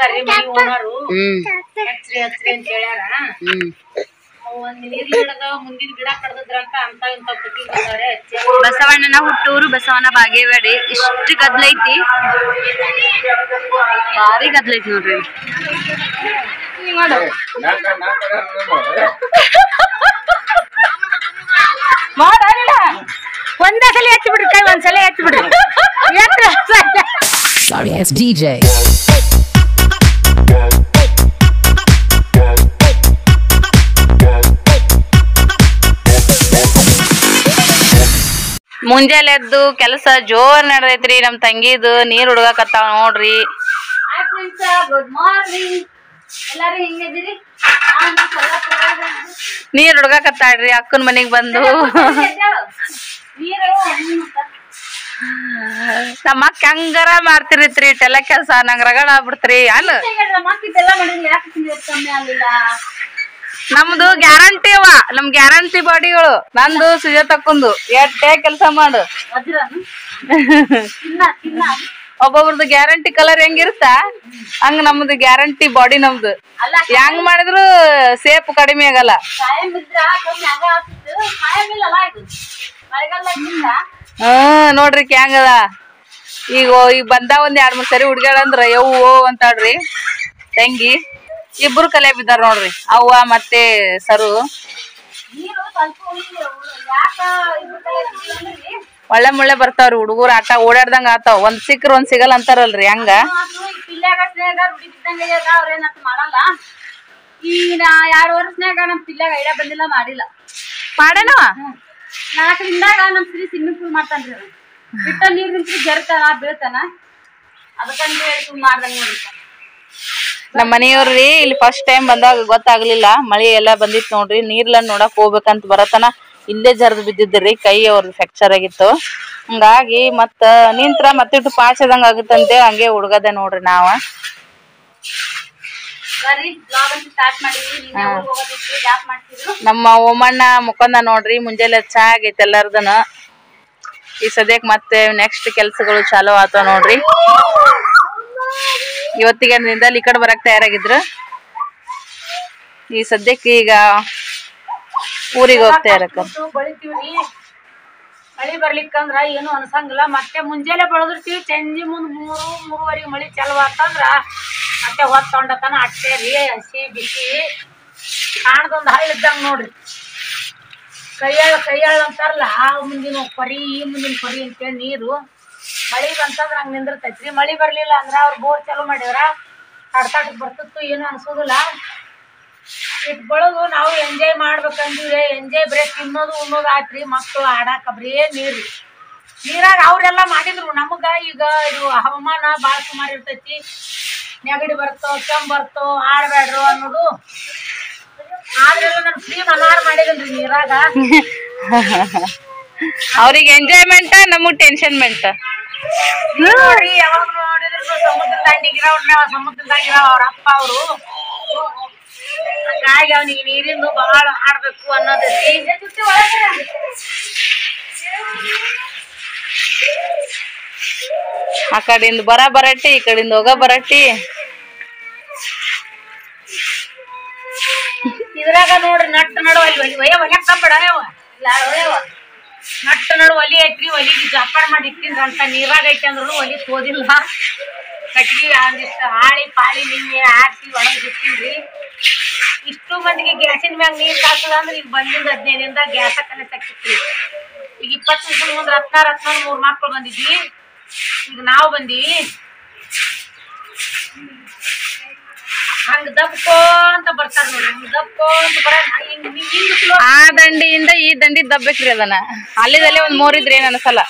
ಹೇಳ್ಯಾರಿ ಮನಿ owner ಹಚ್ರಿ ಹಚ್ರಿ ಅಂತ ಹೇಳ್ಯಾರ. ಒಂದ್ ನೀರ್ ಗಿಡದ ಮುಂದಿನ ಗಿಡ ಕಡ್ದ್ರಂತ ಅಂತ ಇಂತ ಪುಟ್ಟಿ ಬಂದವ್ರೆ. ಬಸವಣ್ಣನ ಹುಟ್ಟೂರು ಬಸವನ ಬಾಗೇವಾಡಿ. ಇಷ್ಟು ಗದ್ಲೈತಿ, ಭಾರಿ ಗದ್ಲೈತಿ ನೋಡ್ರಿ. ಒಂದೇ ಸಲ ಹಚ್ಚಿ ಬಿಡ್ರಿ, ಕೈ ಒಂದ್ಸಲ ಹಚ್ಚಿ ಬಿಡ್ರಿ. Sorry, it's DJ. ಮುಂಜಾನೆ ಎದ್ದು ಕೆಲಸ ಜೋರ್ ನಡೆದೈತ್ರಿ. ನಮ್ ತಂಗಿದು ನೀರ್ ಹುಡ್ಗಾಕತ್ತಾವ ನೋಡ್ರಿ. ಗುಡ್ ಮಾರ್ನಿಂಗ್ ಎಲ್ಲಾರು ಹೆಂಗಿದ್ದೀರಿ? ನೀರ್ ಹುಡ್ಗಾಕತ್ತಾಳ್ರಿ ಅಕ್ಕನ ಮನಿಗ್ ಬಂದು. ನಮ್ಮ ಅಕ್ಕ ಹಂಗಾರ ಮಾಡ್ತಿರಿತ್ರಿ ಇಟ್ಟೆಲ್ಲ ಕೆಲ್ಸ. ನಂಗ್ ರಗಡ ಆಗ್ಬಿಡ್ತ್ರಿ. ಅಲ್ಲ ನಮ್ದು ಗ್ಯಾರಂಟಿ ಅವ, ನಮ್ ಗ್ಯಾರಂಟಿ ಬಾಡಿಗಳು. ನಂದು ಸುಜಾತಕ್ಕಂದು ಎಟ್ಟೆ ಕೆಲ್ಸ ಮಾಡು. ಒಬ್ಬೊಬ್ರದ್ದು ಗ್ಯಾರಂಟಿ ಕಲರ್ ಹೆಂಗಿರುತ್ತ ಹಂಗ ನಮ್ದು ಗ್ಯಾರಂಟಿ ಬಾಡಿ. ನಮ್ದು ಹೆಂಗ್ ಮಾಡಿದ್ರು ಸೇಪ್ ಕಡಿಮೆ ಆಗಲ್ಲ. ನೋಡ್ರಿ ಹೆಂಗದ. ಈಗ ಬಂದ ಒಂದ್ 2-3 ಸರಿ ಹುಡ್ಗ್ಯಾಳಂದ್ರ ಯವ್ವ ಅಂತಾಳ್ರಿ ತಂಗಿ. ಇಬ್ರು ಕಲೆ ಬಿದ್ದಾರ ನೋಡ್ರಿ, ಅವ್ವ ಮತ್ತೆ ಸರು. ಒಳ್ಳೆ ಮುಳ್ಳೆ ಬರ್ತಾವ್ರಿ ಹುಡುಗರು. ಆಟ ಓಡಾಡ್ದಂಗ ಆತಾವ. ಒಂದ್ ಸಿಕ್ಕ್ರ ಒಂದ್ ಸಿಗಲ್ಲ ಅಂತಾರಲ್ರಿ ಹಂಗ. ಮಾಡಲ್ಲ. ಈಗ 2 ವರ್ಷನ್ಯಾಗ ನಮ್ ಪಿಲ್ಯಾಗ ಐಡಿಯಾ ಬಂದಿಲ್ಲ, ಮಾಡಿಲ್ಲ. ಮಾಡೇನವ 4 ದಿನದಾಗ ನಮ್ ಸ್ತ್ರೀ ಸ್ವಿಮ್ಮಿಂಗ್ ಪೂಲ್ ಮಾಡ್ತಾನ್ರಿ. ಬಿಟ್ಟ ನೀರ್ ನಿಂತ್ರಿ ಜರ್ತಾನ ಬೀಳ್ತಾನ. ಅದಕ್ಕಂತ ಹೇಳಿ ಮಾಡ್ದಂಗ ನೋಡ್ರಿ. ನಮ್ ಮನೆಯವ್ರಿ ಇಲ್ಲಿ ಫಸ್ಟ್ ಟೈಮ್ ಬಂದಾಗ ಗೊತ್ತಾಗ್ಲಿಲ್ಲ, ಮಳಿ ಎಲ್ಲಾ ಬಂದಿತ್ ನೋಡ್ರಿ. ನೀರ್ಲನ್ ನೋಡಕ್ ಹೋಗ್ಬೇಕಂತ ಬರತನ ಇಲ್ಲೇ ಜರ್ದ್ ಬಿದ್ದಿದ್ರಿ. ಕೈ ಅವ್ರದ್ದು ಫ್ರಾಕ್ಚರ್ ಆಗಿತ್ತು. ಹಂಗಾಗಿ ಮತ್ತ ನಿಂತ್ರ ಮತ್ತಿಟ್ಟು ಪಾಚದಂಗ ಆಗುತ್ತಂತೆ ಹಂಗೆ ಹುಡ್ಗದೆ ನೋಡ್ರಿ ನಾವ. ನಮ್ಮ ಓಮಣ್ಣ ಮುಖಂದ ನೋಡ್ರಿ. ಮುಂಜಾನೆ ಚಾ ಆಗೈತಿ ಎಲ್ಲಾರ್ದನ. ಈ ಸದ್ಯಕ್ ಮತ್ತೆ ನೆಕ್ಸ್ಟ್ ಕೆಲ್ಸಗಳು ಚಾಲು ಆತಾವ ನೋಡ್ರಿ. ಇವತ್ತಿಗೆ ಈ ಕಡೆ ಬರಕ್ ತಯಾರಾಗಿದ್ರು. ಈ ಸದ್ಯಕ್ಕೆ ಈಗ ಊರಿಗೆ ಹೋಗ್ತಾ ಇರಕ ಬೆಳಿತೀವ್ರಿ. ಮಳಿ ಬರ್ಲಿಕ್ಕಂದ್ರ ಏನು ಅನ್ಸಂಗಿಲ್ಲ. ಮತ್ತೆ ಮುಂಜಾನೆ ಬೆಳೆದಿರ್ತೀವಿ. ಸಂಜೆ ಮುಂದ್ 3-3:30 ಮಳಿ ಚಾಲು ಆತಂದ್ರ ಮತ್ತೆ ಹೊತ್ತೊಂಡತನ ಅಟ್ಟೆ ರೀ. ಹಸಿ ಬಿಸಿ ಕಾಣದೊಂದ್ ಹಳ್ಳ ಇದ್ದಂಗ ನೋಡ್ರಿ. ಕೈಯಾಳ ಅಂತಾರಲ್ಲ, ಆ ಮುಂದಿನ ಕೊರಿ ಈ ಮುಂದಿನ ಕೊರಿ ಅಂತೇಳಿ ನೀರು. ಮಳಿ ಬಂತಂದ್ರ ಹಂಗ ನಿಂದಿರ್ತೈತ್ರಿ. ಮಳಿ ಬರ್ಲಿಲ್ಲ ಅಂದ್ರ ಅವ್ರ ಬೋರ್ ಚಾಲು ಮಾಡಿದ್ರ ತಡ್ತಾಟಕ್ ಬರ್ತಿತ್ತು, ಏನು ಅನ್ಸೋದಿಲ್ಲ. ಇಟ್ ಬೆಳಗು ನಾವು ಎಂಜಾಯ್ ಮಾಡ್ಬೇಕಂದಿವಿ. ಎಂಜಾಯ್ ಬರೇ ತಿನ್ನೋದು ಉಣ್ಣೋದು ಆಯ್ತ್ರಿ. ಮಕ್ಕಳು ಆಡಾಕ ಬರೇ ನೀರ್ರಿ. ನೀರಾಗ ಅವ್ರೆಲ್ಲಾ ಮಾಡಿದ್ರು. ನಮಗ ಈಗ ಇದು ಹವಾಮಾನ ಬಾಳ ಸುಮಾರು ಇರ್ತೈತಿ. ನೆಗಡಿ ಬರ್ತೋ, ಕೆಮ್ಮು ಬರ್ತೋ, ಆಡ್ಬ್ಯಾಡ್ರು ಅನ್ನೋದು. ಆದ್ರೆಲ್ಲ ನನ್ ಫ್ರೀ ಮನಾರ್ ಮಾಡಿದನ್ರಿ ನೀರಾಗ. ಅವ್ರಿಗೆ ಎಂಜಾಯ್ಮೆಂಟ್, ನಮಗ್ ಟೆನ್ಷನ್ಮೆಂಟ್. ನೋಡ್ರಿ ಯಾವಾಗ ನೋಡಿದ್ರು ಸಮುದ್ರ ದಂಡಿಗಿರೋರ್ನ ಸಮುದ್ರದಾಗಿರೋ ಅವ್ರ ಅಪ್ಪ ಅವರು. ಹಂಗಾಗಿ ಅವನಿಗೆ ನೀರಿಂದು ಬಹಳ ಆಡ್ಬೇಕು ಅನ್ನೋದೈತಿ. ಆ ಕಡೆಯಿಂದ ಬರಟ್ಟಿ, ಈ ಕಡೆಯಿಂದ ಹೋಗ ಬರಟ್ಟಿ. ಇದ್ರಾಗ ನೋಡ್ರಿ ನಟ್ಟು ನಡು ಅಲ್ಲಿ ಒಯ್ಯವ ನಟ್ಟು ನಡು ಒಲಿ ಐತ್ರಿ. ಒಲಿಗೆ ಜಾಪಾಡ್ ಮಾಡಿ ಇಟ್ಟಿನ್ರಂತ. ನೀರಾಗ ಐತಿ ಅಂದ್ರು ಒಲಿ ತೋದಿಲ್ಲ. ಕಟ್ಗಿ ಒಂದಿಷ್ಟು ಹಾಳಿ ಪಾಳಿ ನಿನ್ನೆ ಆರಿಸಿ ಒಣಗಿ ಇಟ್ಟಿನ್ರಿ. ಇಷ್ಟು ಮಂದಿಗೆ ಗ್ಯಾಸಿನ ಮ್ಯಾಗ ನೀರ್ ಕಾಸದಂದ್ರ ಈಗ ಬಂದಿಂದ 15 ದಿನದಾಗ ಗ್ಯಾಸ ಕನೆಕ್ಟ್ ಆಗ್ತಿತ್ರಿ. ಈಗ 20 ನಿಮಿಷದ ಮುಂದೆ 16 3 ಮಕ್ಳು ಬಂದಿದ್ವಿ. ಈಗ ನಾವು ಬಂದೀವಿ. ಹಂಗ ದಬ್ಕೋ ಅಂತ ಬರ್ತಾರ ನೋಡ್ರಿ. ಹಂಗ ದಬ್ಕೋ ಅಂತ ಬರ ಆ ದಂಡಿಯಿಂದ ಈ ದಂಡಿ ದಬ್ಬೇಕ್ರಿ. ಅದನ್ನ ಅಲ್ಲಿದಲ್ಲೇ ಒಂದ್ ಮೋರಿದ್ರೆ ಏನ್ ಅನ್ಸಲ್ಲ.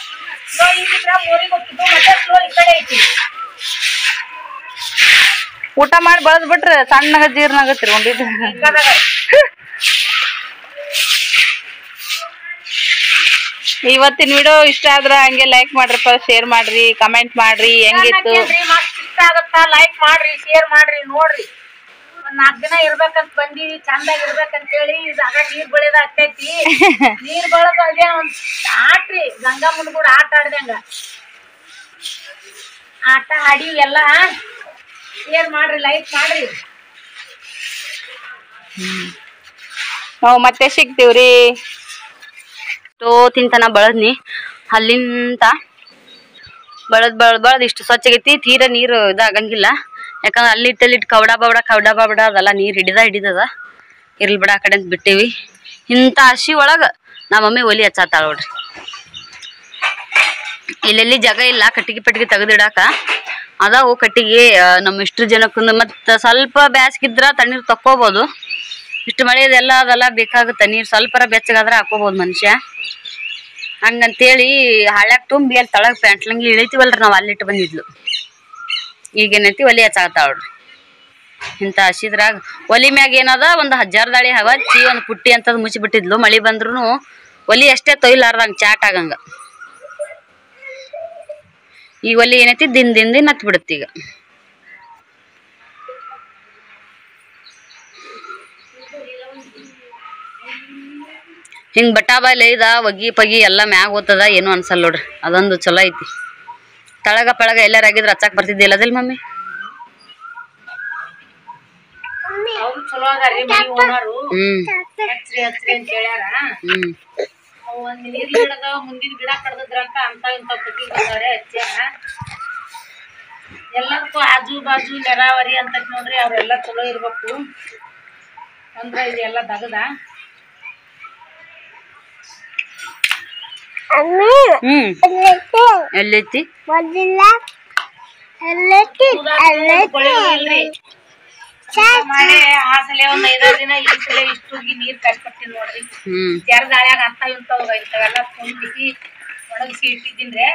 ಸ್ಲೋ ಹಿಂಗಿದ್ರ ಮೋರಿಗೆ ಹೋಗ್ತಿದ್ದು, ಮತ್ತೆ ಸ್ಲೋ ಈ ಕಡೆ ಐತಿ. ಊಟ ಮಾಡಿ ಬಳದ್ ಬಿಟ್ರೆ ಸಣ್ಣಗ ಜೀರ್ಣ ಆಗತ್ರಿ ಉಂಡಿದ್ದು. ಇವತ್ತಿನ ವಿಡಿಯೋ ಇಷ್ಟ ಆದ್ರ ಹಂಗೆ ಲೈಕ್ ಮಾಡ್ರಿಪ್ಪ, ಶೇರ್ ಮಾಡ್ರಿ, ಕಮೆಂಟ್ ಮಾಡ್ರಿ. ಹೆಂಗಿತ್ತು ಇಷ್ಟ ಆಗತ್ತಾ ಲೈಕ್ ಮಾಡ್ರಿ, ಶೇರ್ ಮಾಡ್ರಿ. ನೋಡ್ರಿ 4 ದಿನ ಇರ್ಬೇಕಂತ ಬಂದೀವಿ, ಚಂದಾಗಿ ಇರ್ಬೇಕಂತ ಹೇಳಿ. ಇದಾಗ ನೀರ್ ಬೆಳೆದ ಆಗ್ತೈತಿ. ನೀರ್ ಬೆಳೆದ ಅದೇ ಒಂದ್ ಆಟ್ರಿ. ಗಂಗಮ್ಮನ ಕೂಡ ಆಟ ಆಡ್ದಂಗ ಆಟ ಆಡಿ ಎಲ್ಲ ಶೇರ್ ಮಾಡ್ರಿ, ಲೈಕ್ ಮಾಡ್ರಿ. ನಾವು ಮತ್ತೆ ಸಿಗ್ತೀವ್ರಿ. ತಿಂತನ ಬಳದ್ನಿ ಅಲ್ಲಿಂತ ಬಳದ್ ಇಷ್ಟು ಸ್ವಚ್ಛಗೈತಿ. ತೀರ ನೀರು ಇದಾಗಂಗಿಲ್ಲ, ಯಾಕಂದ್ರೆ ಅಲ್ಲಿಟ್ಟು ಕವಡ ಬಾಬಡ ಅದೆಲ್ಲ ನೀರ್ ಹಿಡಿದದ. ಇರ್ಲಿ ಬಿಡ ಆ ಕಡೆ ಅಂತ ಬಿಟ್ಟಿವಿ. ಇಂಥ ಹಸಿ ಒಳಗ ನಮ್ಮ ಮಮ್ಮಿ ಒಲಿ ಹಚ್ಚಾತಾಳ ನೋಡ್ರಿ. ಇಲ್ಲೆಲ್ಲಿ ಜಾಗ ಇಲ್ಲ ಕಟ್ಟಿಗೆ ತೆಗೆದಿಡಾಕ. ಅದಾವು ಕಟ್ಟಿಗೆ ನಮ್ಮ ಇಷ್ಟ್ರ ಜನಕ್ಕೂ. ಮತ್ತ ಸ್ವಲ್ಪ ಬ್ಯಾಸ್ಗಿದ್ರ ತಣ್ಣೀರ್ ತಕ್ಕೋಬಹುದು. ಇಷ್ಟು ಮಳೆದೆಲ್ಲ ಅದೆಲ್ಲ ಬೇಕಾಗುತ್ತೆ. ನೀರ್ ಸ್ವಲ್ಪರ ಬೆಚ್ಚಗಾದ್ರೆ ಹಾಕೋಬಹುದು ಮನುಷ್ಯ. ಹಂಗಂತೇಳಿ ಹಳ್ಯಾಗ ತುಂಬಿ ಅಲ್ಲಿ ತಳಗ ಪ್ಯಾಂಟ್ಲಂಗಿ ಇಳಿತೀವಲ್ರಿ ನಾವ್ ಅಲ್ಲಿಟ್ಟು ಬಂದಿದ್ಲು. ಈಗೇನೈತಿ ಒಲಿ ಹಚ್ಚಾತಾಳ ನೋಡ್ರಿ. ಇಂಥ ಹಸಿದ್ರಾಗ ಒಲಿ ಮ್ಯಾಗ ಏನದ ಒಂದು 1000 ದಾಳಿ ಹಚ್ಚಿ ಒಂದು ಪುಟ್ಟಿ ಅಂತದ್ ಮುಚ್ಚಿಬಿಟ್ಟಿದ್ಲು. ಮಳಿ ಬಂದ್ರು ಒಲಿ ಅಷ್ಟೇ ತೊಯ್ಲಾರ್ದಂಗ ಚಾಟ್ ಆಗಂಗ. ಈ ಒಲಿ ಏನೈತಿ ದಿನ ಹತ್ ಬಿಡುತ್ತೆ. ಈಗ ಹಿಂಗ್ ಬಟಾಬಾಯಿ ಲೈದ ಒಗಿ ಪಗಿ ಎಲ್ಲಾ ಮ್ಯಾಗ ಓದ್ತದ, ಏನು ಅನ್ಸಲ್ ನೋಡ್ರಿ. ಅದೊಂದು ಚಲೋ ಐತಿ. ತಳಗ ಪಳಗ ಎಲ್ಲಾರಾಗಿದ್ರ ಹಚ್ಚಾಕ್ ಬರ್ತಿದ್ದಿಲ್ಲ ಅದಿಲ್ ಮಮ್ಮಿ? ಅವ್ರು ಚಲೋ ಅದಾರಿ ಮನಿ ಓನರು. ಹಚ್ರಿ ಅಂತ ಹೇಳ್ಯಾರ. ಒಂದ್ ನೀರ್ ಗಿಡದ ಮುಂದಿನ ಗಿಡ ಕಡ್ದದ್ರಂತ ಅಂತ ಇಂತ ಪುಟ್ಟಿ ಬಂದವ್ರೆ ಹಚ್ಚಾರ. ಎಲ್ಲದಕ್ಕೂ ಆಜು ಬಾಜು ನೆರಾವರಿ ಅಂತ ನೋಡ್ರಿ. ಅವ್ರೆಲ್ಲ ಚಲೋ ಇರ್ಬೇಕು ಅಂದ್ರ ಇದೆಲ್ಲ ದಗದ. ಎಲ್ಲೈತಿ ಮಾಡಿ ಆ ಸಲ ಒಂದ್ 5-6 ದಿನ ಈ ಸಲ ಇಷ್ಟುಗಿ ನೀರ್ ಕಟ್ಕೊಟ್ಟಿನಿ ನೋಡ್ರಿ. ಜರದಾಳ್ಯಾಗ ಅಂತ ಇಂಥವೆಲ್ಲ ತುಂಬಿ ಒಣಗಿಸಿ ಇಟ್ಟಿದ್ದೀನ್ರಿ.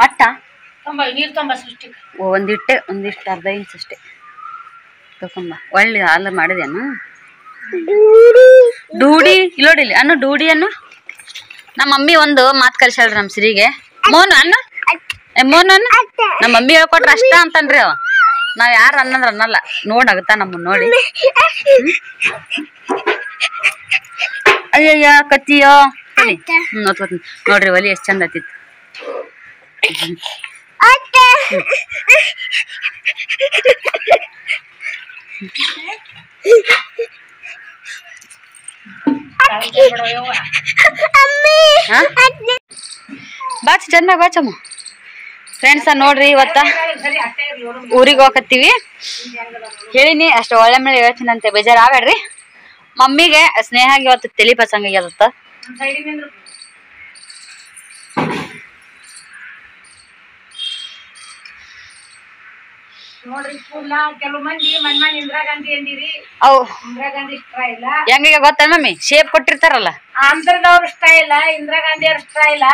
ಅಟ್ಟ ನೀರ್ ತೊಂಬ ಸೃಷ್ಟಿಕ ಒಂದಿಷ್ಟು ಅರ್ಧ ಇಂಚ್ ಅಷ್ಟೇ ತಕೊಂಬ. ಒಳ್ಳೆ ಹಾಲು ಮಾಡಿದೇನು ಡೂಡಿ ಇಲ್ಲೋಡಿಲಿ ಅನ್ನು ಡೂಡಿ ಅನ್ನು. ನಮ್ಮ ಮಮ್ಮಿ ಒಂದು ಮಾತು ಕಲ್ಸ್ಯಾಳ್ರಿ ನಮ್ ಸಿರಿಗೆ. ಮೋನು ಅನ್ನು ನಮ್ಮ ಮಮ್ಮಿ ಹೇಳ್ಕೊಟ್ರ ಅಷ್ಟ ಅಂತನ್ರಿ ಅವ. ನಾವ್ ಯಾರ ಅನ್ನಲ್ಲ ನೋಡಾಗತ್ತ ನಮ್ಮನ್ನ ನೋಡಿ. ಅಯ್ಯಯ್ಯ ಕತ್ತಿಯೋ ನೋಡ್ರಿ ಒಲಿ ಎಷ್ಟ್ ಚಂದ ಆತಿತ್ತು. ಬಾಚ್ ಚೆನ್ನಾಗ್ ಬಾಚಮ್ಮ. ಫ್ರೆಂಡ್ಸ ನೋಡ್ರಿ ಇವತ್ತ ಊರಿಗೆ ಹೋಗಕತ್ತೀವಿ. ಹೇಳಿನಿ ಅಷ್ಟು ಒಳ್ಳೆ ಮೇಲೆ ಹೇಳ್ತೀನಂತೆ, ಬೇಜಾರು ಆಗಡ್ರಿ. ಮಮ್ಮಿಗೆ ಸ್ನೇಹಾಗಿ ಇವತ್ತು ತಲಿ ಪಸಂಗಾಗ್ಯದತ್ತ. ನೋಡ್ರಿ ಕೂದ್ಲ ಕೆಲವು ಮಂದಿ ಮನ್ಮಾನ್ ಇಂದಿರಾ ಗಾಂಧಿ ಅಂದಿರಿ. ಇಂದಿರಾ ಗಾಂಧಿ ಇಷ್ಟ ಇಲ್ಲ. ಹೆಂಗ ಗೊತ್ತ ಮಮ್ಮಿ? ಶೇಪ್ ಕೊಟ್ಟಿರ್ತಾರಲ್ಲ, ಆಂಧ್ರದವ್ರ ಇಷ್ಟ ಇಲ್ಲ, ಇಂದಿರಾ ಗಾಂಧಿ ಅವ್ರ ಇಷ್ಟ ಇಲ್ಲ.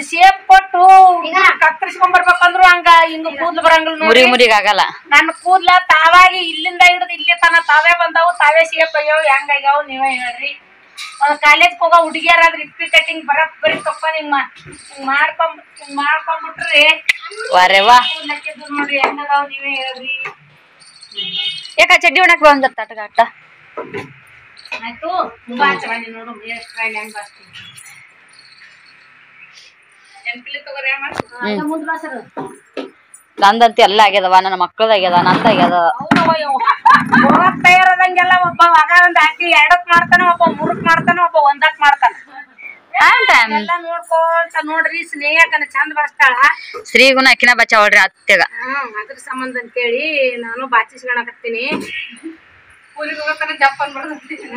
ಶೇಪ್ ಕೊಟ್ಟು ಕತ್ತರಿಸ್ಕೊಂಡ್ ಬರ್ಬೇಕಂದ್ರು ಹಿಂಗ ಕೂದ್ಲು ಬರಂಗಿಲ್ಲ. ಮುರಿಗ ಆಗಲ್ಲ. ನನ್ನ ಕೂದ್ಲ ತಾವಾಗಿ ಇಲ್ಲಿಂದ ಹಿಡಿದು ಇಲ್ಲಿ ತನ ತಾವೇ ಬಂದಾವು, ತಾವೇ ಶೇಪ್ ಆಗ್ಯಾವ. ಹೆಂಗಾಗ್ಯಾವ ನೀವೇ ಹೇಳ್ರಿ. ಕಾಲೇಜ್ ಹೋಗೋ ಹುಡುಗಿಯರಾದ್ರಿ ಇಪ್ಪಿ ಕಟ್ಟಿಂಗ್ ಬರೀ ತಕೊಂಡ್ ಹಿಂಗ್ ಮಾಡ್ಕೊಂಡ್ಬಿಟ್ರಿ ನೋಡ್ರಿ ಹೆಂಗದಾವ್ ನೀವೇ ಹೇಳ್ರಿ. ಯಾಕ ಚಡ್ಡಿ ಒಣಕ್ ಬಂದತ್ತ ಆಟ ಆಯ್ತು. ತುಂಬಾ ಚೆನ್ನಾಗಿ ನೋಡು ಹೆಂಗ್ ಬರ್ತೀನಿ. ನೆನ್ಪಿಲಿ ತಗೋರಿ ಮುಂದ್ ಬಾಸರು. ನಂದಂತ ಎಲ್ಲ ಆಗ್ಯದವ, ನನ್ನ ಮಕ್ಕಳದಾಗ್ಯದ, ನಂದಾಗ್ಯದ. ಹೋಗಕ್ ತಯಾರದಂಗೆಲ್ಲ ಒಬ್ಬ ಮಗ ಒಂದ್ ಹಾಕಿ 2ಕ್ ಮಾಡ್ತಾನ, ಒಬ್ಬ 3ಕ್ ಮಾಡ್ತಾನ, ಒಬ್ಬ 1ಕ್ ಮಾಡ್ತಾನ. ಎಲ್ಲ ನೋಡ್ಕೊಂತ ನೋಡ್ರಿ. ಸ್ನೇಹಕನ ಚಂದ ಬಾಚ್ತಾಳ. ಶ್ರೀಗುನ ಅಕ್ಕಿನ ಬಚಾವಳ್ರಿ ಅತ್ತೆಗ. ಅದ್ರ ಸಂಬಂಧ ಅಂತೇಳಿ ನಾನು ಬಾಚಿಸ್ಕೊಳಕತ್ತೀನಿ. ಊರಿಗೆ ಹೋಗತನ ಜಪ್ಪ ಅನ್ಬಿಡ್ತೀನಿ.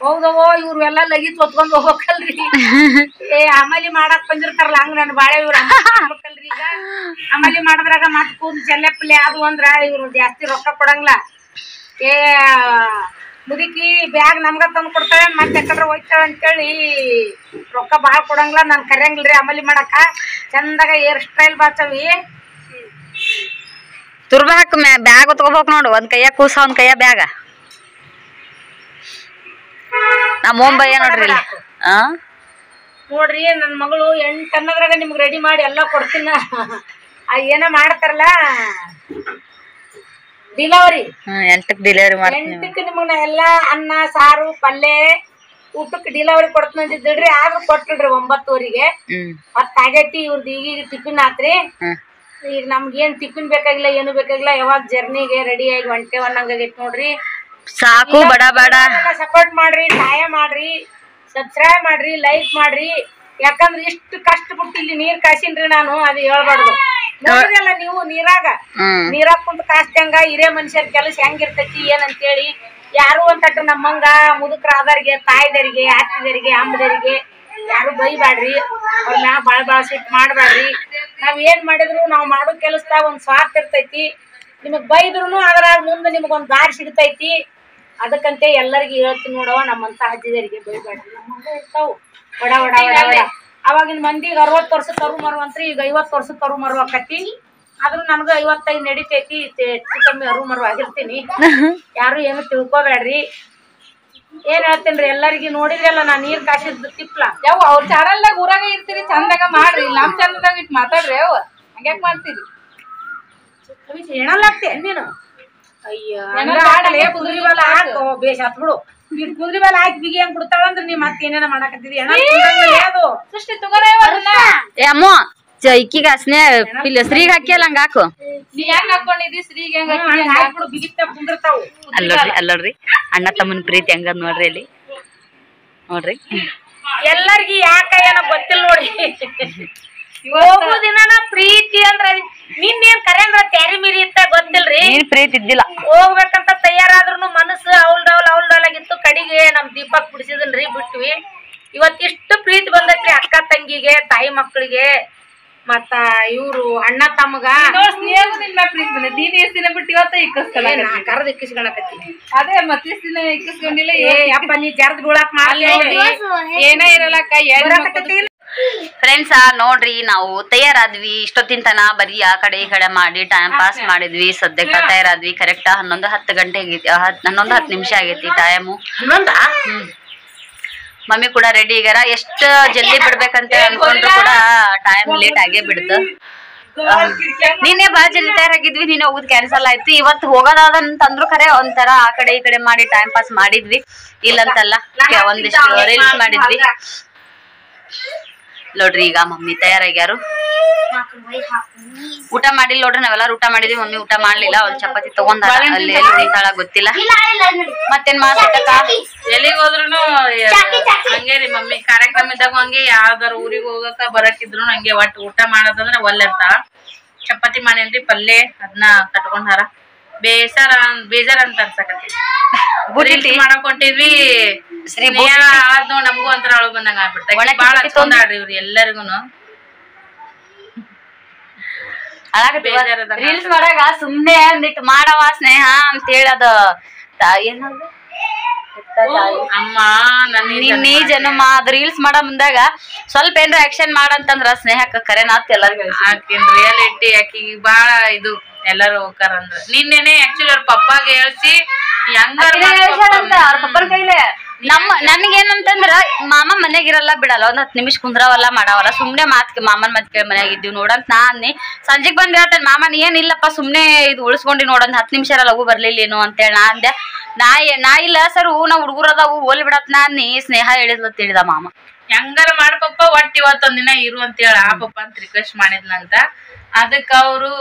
ಹೌದವೋ ಇವ್ರು ಎಲ್ಲಾ ಲಗೀಜ್ ಹೊತ್ಕೊಂಡ್ ಹೋಗ್ಬೇಕಲ್ರಿ. ಅಮಲಿ ಮಾಡಕ್ ಬಂದಿರ್ತಾರಲ್ಲ ಹಂಗ ನನ್ ಬಾಳೆ ಇವ್ರ ಹೋಗ್ಬೇಕಲ್ರಿ. ಈಗ ಅಮಲಿ ಮಾಡಿದ್ರಾಗ ಮತ್ ಕೂದ್ ಜಲ್ಲೆಪಲ್ಲೆ ಅದು ಅಂದ್ರ ಇವ್ರು ಜಾಸ್ತಿ ರೊಕ್ಕ ಕೊಡಂಗಿಲ್ಲ. ಮುದುಕಿ ಬ್ಯಾಗ್ ನಮ್ಗ ತಂದು ಕೊಡ್ತಾಳೆ, ಮತ್ತೆ ಯಾಕಂದ್ರ ಹೋಯ್ತಾಳ ಅಂತೇಳಿ ರೊಕ್ಕ ಬಾಳ ಕೊಡಂಗಿಲ್ಲ. ನಾನ್ ಕರೆಯಂಗಿಲ್ರಿ ಅಮಲಿ ಮಾಡಕ. ಚಂದಾಗ ಹೇರ್ ಸ್ಟೈಲ್ ಬಾಚವಿ. ತುರ್ಬ ಹಾಕ ಬ್ಯಾಗ್ ಹೊತ್ಕೋಬೇಕು ನೋಡು. ಒಂದ್ ಕೈಯ ಕೂಸ, ಒಂದ್ ಕೈಯ ಬ್ಯಾಗ. ನಾ ಮುಂಬೈಯ ನೋಡ್ರಿ. ನೋಡ್ರಿ ನನ್ ಮಗಳು 8 ಅನ್ನೋದ್ರಾಗ ನಿಮ್ಗ್ ರೆಡಿ ಮಾಡಿ ಎಲ್ಲಾ ಕೊಡ್ತೀನ. ಏನ ಮಾಡ್ತಾರಲ್ಲ ಡಿಲವರಿ. 8ಕ್ಕೆ ಡಿಲಿವರಿ ಮಾಡ್ತೀನಿ. 8ಕ್ಕೆ ನಿಮಗ್ ನಾ ಎಲ್ಲಾ ಅನ್ನ ಸಾರು ಪಲ್ಲೆ ಊಟಕ್ಕೆ ಡಿಲವರಿ ಕೊಡ್ತಂದಿದ್ರಿ ಆದ್ರೂ ಕೊಟ್ಟಿಡ್ರಿ 9:00 10 ಇವ್ರದ್ದು ಈಗ ಟಿಫಿನ್ ಆತ್ರಿ. ಈಗ ನಮ್ಗೇನ್ ಟಿಫಿನ್ ಬೇಕಾಗಿಲ್ಲ ಏನು ಬೇಕಾಗಿಲ್ಲ, ಯಾವಾಗ ಜರ್ನಿಗೆ ರೆಡಿ ಆಗಿ ಹೊಂಟೆ ಅನ್ನಂಗೈತಿ ನೋಡ್ರಿ. ಸಾಕು ಬಡ ಬಡ ಸಪೋರ್ಟ್ ಮಾಡ್ರಿ, ಸಹಾಯ ಮಾಡ್ರಿ, ಸಬ್ಸ್ಕ್ರೈಬ್ ಮಾಡ್ರಿ, ಲೈಕ್ ಮಾಡ್ರಿ. ಯಾಕಂದ್ರೆ ಇಷ್ಟು ಕಷ್ಟಪಟ್ಟು ಇಲ್ಲಿ ನೀರ್ ಕಾಸಿನ್ರಿ ನಾನು, ಅದು ಹೇಳ್ಬಾರ್ದು. ನೋಡಿರಲ್ಲ ನೀವು ನೀರಾಗ ಕುಂತ ಕಾಸ್ತಂಗ ಹಿರೇ ಮನುಷ್ಯರ ಕೆಲಸ ಹೆಂಗಿರ್ತೈತಿ ಏನಂತೇಳಿ. ಯಾರು ಒಂದಟ್ಟು ನಮ್ಮಂಗ ಮುದುಕರಾದವ್ರಿಗೆ, ತಾಯ್ದರಿಗೆ, ಅತ್ತಿದರಿಗೆ, ಅಮ್ಮದರಿಗೆ ಯಾರು ಬೈಬ್ಯಾಡ್ರಿ, ಅವ್ರ ಮ್ಯಾಲ ಬಾಳ ಸಿಟ್ಟು ಮಾಡ್ಬ್ಯಾಡ್ರಿ. ನಾವ್ ಏನ್ ಮಾಡಿದ್ರು ನಾವ್ ಮಾಡೋ ಕೆಲಸದಾಗ ಒಂದ್ ಸ್ವಾರ್ಥ ಇರ್ತೈತಿ. ನಿಮಗ್ ಬೈದ್ರು ಅದ್ರಾಗ ಮುಂದೆ ನಿಮಗೊಂದ್ ದಾರಿ ಸಿಗ್ತೈತಿ. ಅದಕ್ಕಂತೆ ಎಲ್ಲರಿಗೂ ಹೇಳ್ತೀನಿ ನೋಡವ, ನಮ್ಮಂತ ಅಜ್ಜಿದರಿಗೆ ಬೈಬ್ಯಾಡ್ರಿ. ನಮ್ಮಂಗ ಇರ್ತಾವ್ ಬಡ ಬಡ ಬಡ. ಅವಾಗಿನ ಮಂದಿಗೆ 60 ವರ್ಷ ತರು ಮರು ಅಂತ್ರಿ, ಈಗ 50 ವರ್ಷ ತರು ಮರು ಆಕತಿ. ಆದ್ರೂ ನನ್ಗ 55 ನಡಿತೈತಿ, ಹೆಚ್ಚು ಕಮ್ಮಿ ಅರು ಮರು ಆಗಿರ್ತೀನಿ. ಯಾರು ಏನು ತಿಳ್ಕೊಬ್ಯಾಡ್ರಿ. ಏನ್ ಹೇಳ್ತೇನ್ರಿ ಎಲ್ಲರಿಗೂ. ನೋಡಿದ್ರಲ್ಲ ನಾ ನೀರ್ ಕಾಸಿದ್ ತಿಪ್ಲ ಯಾವ ಅವ್ರ ಚಾನಲ್ದಾಗ ಊರಾಗ ಇರ್ತೀರಿ, ಚಂದಾಗ ಮಾಡ್ರಿ. ನಮ್ ಚಾನಲ್ದಾಗ ಇಟ್ ಮಾತಾಡ್ರಿ. ಅವ ಹಂಗ್ಯಾಕ್ ಮಾಡ್ತೀರಿ? ಹೇಳಲಾಗ್ತೇ ನೀನು? ಕುದುರೆ ಬಲ ಹಾಕೋ ಬೇಸ್ ಹತ್ ಬಿಡು. ಕುದುರೆ ಬಲ ಹಾಕಿ ಬಿಗಿ ಹಂಗ್ ಬಿಡ್ತಾಳ ಅಂದ್ರೆ ನೀ ಮತ್ತೆ ಏನೇನ ಮಾಡಕತ್ತಿದಿ? ಅದು ಸೃಷ್ಟಿ ತಗೋರೇ ಅಮ್ಮೋ ಈಕಿಗ ಅಸ್ನೇ ಶ್ರೀಗ್ ಹಾಕಿಯಲ್ಲ ಹಂಗ ಹಾಕು. ನೀ ಹೆಂಗ್ ಹಾಕೊಂಡಿದಿ? ಶ್ರೀಗ್ ಹೆಂಗ್ ಹಾಕ್ಬಿಡು, ಬಿಗಿತ್ತ ಕುಂದಿರ್ತಾವು. ಅಲ್ಲೋಡ್ರಿ ಅಣ್ಣ ತಮ್ಮನ ಪ್ರೀತಿ ಹೆಂಗದ್ ನೋಡ್ರಿ. ಅಲ್ಲಿ ನೋಡ್ರಿ ಎಲ್ಲರಿಗೂ ಯಾಕ ಏನೋ ಗೊತ್ತಿಲ್ಲ ನೋಡಿ. ಹೋಗೋ ದಿನಾನ ಪ್ರೀತಿ ಅಂದ್ರ ನಿನ್ನೇನ್ ಕರೆಂದ್ರ ತ್ಯಾರಿ ಮೀರಿ ಇತ್ತ ಗೊತ್ತಿಲ್ರಿ. ನೀನ್ ಪ್ರೀತಿ ಇದ್ದಿಲ್ಲ. ಹೋಗ್ಬೇಕಂತ ತಯಾರಾದ್ರೂ ಮನಸ್ಸು ಅವಲ್ ಡೌಲ್ ಆಗಿತ್ತು. ಕಡಿಗೆ ನಮ್ ದೀಪಕ್ ಬಿಡಿಸಿದನ್ರಿ ಬಿಟ್ವಿ. ಇವತ್ತಿಷ್ಟು ಪ್ರೀತಿ ಬಂದೈತ್ರಿ ಅಕ್ಕ ತಂಗಿಗೆ, ತಾಯಿ ಮಕ್ಕಳಿಗೆ, ಮತ್ತ ಇವ್ರು ಅಣ್ಣ ತಮ್ಮಗ. ಪ್ರೀತಿ ಬಂದ ನೀನ್ ಎಷ್ಟ್ ದಿನ ಬಿಟ್ಟು ಇವತ್ತ ಇಕ್ಕಿಸ್ತಾನ? ಕರ್ದ ಇಕ್ಕಿಸ್ಕೊಳಕತ್ತಿ. ಅದೇ ಮತ್ತೆ ದಿನ ಇಕ್ಕಿಸ್ಕೊಂಡಿಲ್ಲ. ಅಪ್ಪ ನೀ ಜರ್ದ್ ಬೀಳಾಕ್ ಮಾಡಿ ಏನ ಇರಲಕ್ಕ. ಫ್ರೆಂಡ್ಸ್ ನೋಡ್ರಿ, ನಾವು ತಯಾರಾದ್ವಿ. ಇಷ್ಟೊತ್ತಿನ ತನ ಬರೀ ಆ ಕಡೆ ಈ ಕಡೆ ಮಾಡಿ ಟೈಮ್ ಪಾಸ್ ಮಾಡಿದ್ವಿ. ಸದ್ಯಕ್ಕ ತಯಾರಾದ್ವಿ. ಕರೆಕ್ಟ್ 11:10 ಗಂಟೆ ಆಗೈತಿ, 11:10 ನಿಮಿಷ ಆಗೈತಿ ಟೈಮು. ಮಮ್ಮಿ ಕೂಡ ರೆಡಿ ಆಗ್ಯಾರ. ಎಷ್ಟ್ ಜಲ್ದಿ ಬಿಡ್ಬೇಕಂತ ಅನ್ಕೊಂಡ್ರು ಕೂಡ ಟೈಮ್ ಲೇಟ್ ಆಗೇ ಬಿಡ್ತು. ನೀನೇ ಬಾಳ ಜಲ್ದಿ ತಯಾರಾಗಿದ್ವಿ, ನೀನೆ ಹೋಗುದ್ ಕ್ಯಾನ್ಸಲ್ ಆಯ್ತು. ಇವತ್ತು ಹೋಗೋದಾದಂತಂದ್ರು ಖರೆ ಒಂಥರ ಆ ಕಡೆ ಈ ಕಡೆ ಮಾಡಿ ಟೈಮ್ ಪಾಸ್ ಮಾಡಿದ್ವಿ. ಇಲ್ಲಂತಲ್ಲ, ಒಂದಿಷ್ಟು ರೀಲ್ಸ್ ಮಾಡಿದ್ವಿ. ನೋಡ್ರಿ ಈಗ ಮಮ್ಮಿ ತಯಾರಾಗ್ಯಾರು. ಊಟ ಮಾಡಿಲ್ಲ ನೋಡ್ರಿ, ನಾವೆಲ್ಲಾರು ಊಟ ಮಾಡಿದ್ವಿ. ಮಮ್ಮಿ ಊಟ ಮಾಡ್ಲಿಲ್ಲ, ಒಂದ್ ಚಪಾತಿ ತಗೊಂಡಾಳ. ಅಲ್ಲಿ ಎಲ್ಲಿ ಉಳಿತಾಳ ಗೊತ್ತಿಲ್ಲ. ಮತ್ತೇನ್ ಮಾತಾಡಕ ಎಲ್ಲಿಗ್ ಹೋದ್ರು ಹಂಗೇರಿ ಮಮ್ಮಿ. ಕಾರ್ಯಕ್ರಮ ಇದ್ದಾಗ ಹಂಗೆ ಯಾವ್ದಾರ ಊರಿಗೆ ಹೋಗಕ ಬರಕಿದ್ರು ಹಂಗೆ ಒಟ್ಟು ಊಟ ಮಾಡೋದಂದ್ರ ಒಲ್ಲೆಂತ. ಚಪಾತಿ ಮಾಡೇನ್ರಿ, ಪಲ್ಯ ಅದನ್ನ ಕಟ್ಕೊಂಡಾರ. ಬೇಜಾರ ಅಂತ ಅನ್ಸಕತಿ. ಮಾಡಕ್ ಕೊಟ್ಟಿದ್ವಿ. ಆದ್ ನಮಗೂ ಒಂಥರ ಅಳು ಬಂದಂಗ ಆಗ್ಬಿಡ್ತ. ಬಾಳ ಹಚ್ಕೊಂಡಾಡ್ರಿ ಇವ್ರು ಎಲ್ಲರಿಗೂನು. ರೀಲ್ಸ್ ಮಾಡಾಗ ಸುಮ್ನೆ ಒಂದಿಟ್ಟು ಮಾಡವ ಸ್ನೇಹ ಅಂತ ಹೇಳದ ಏನದು ಅಮ್ಮ ನೀ ಜನ್ಮ ಅದ್ ರೀಲ್ಸ್ ಮಾಡ ಮುಂದಾಗ ಸ್ವಲ್ಪ ಏನ್ರ ಆಕ್ಷನ್ ಮಾಡಂತಂದ್ರ ಸ್ನೇಹಕ್ಕ ಕರೆನಾತ್ ಎಲ್ಲರಿಗೂ ಆಕಿನ್ ರಿಯಾಲಿಟಿ ಆಕಿ ಬಾಳ ಇದು ಎಲ್ಲಾರು ಹೋಗಾರ ಅಂದ್ರ. ನಿನ್ನೆನೆ ಆಕ್ಚುಲಿ ಅವ್ರ ಪಪ್ಪಾಗ ಹೇಳ್ಸಿ ಅವ್ರ ಪಪ್ಪನ ಕೈಲೆ ನನ್ಗೇನಂತಂದ್ರ ಮಾಮ ಮನ್ಯಾಗಿರಲ್ಲ ಬಿಡಲ್ಲ, ಒಂದ್ 10 ನಿಮಿಷ ಕುಂದ್ರವಲ್ಲ ಮಾಡವಲ್ಲ. ಸುಮ್ನೆ ಮಾಮನ್ ಮತ್ ಕೇಳಿ ಮನ್ಯಾಗ ಇದ್ದೀವಿ ನೋಡಂತ ನಾ ಅನ್ನಿ. ಸಂಜೆಗ್ ಬಂದ್ ಹೇಳ್ತೇನೆ ಮಾಮನ್ ಏನಿಲ್ಲಪ್ಪ ಸುಮ್ನೆ ಇದು ಉಳಿಸ್ಕೊಂಡಿ ನೋಡೊಂದ್ 10 ನಿಮಿಷ ಲಗು ಬರ್ಲಿಲ್ಲ ಏನು ಅಂತೇಳಿ ನಾ ಅಂದೆ. ನಾ ಇಲ್ಲ ಸರ್ ನಾವ್ ಹುಡುಗರದಾವು ಹೋಲ್ ಬಿಡತ್ ನಾ ಅನ್ನಿ. ಸ್ನೇಹ ಹೇಳಿದ್ಲ ತಿಳಿದ ಮಾಮ ಹೆಂಗಾರ ಮಾಡ್ಪಪ್ಪ ಒಟ್ಟು ಇವತ್ತೊಂದಿನ ಇರು ಅಂತ ಹೇಳ ಆ ಪಪ್ಪ ಅಂತ ರಿಕ್ವೆಸ್ಟ್ ಮಾಡಿದ್ಲಂತ. ಅದಕ್ಕ ಅವರು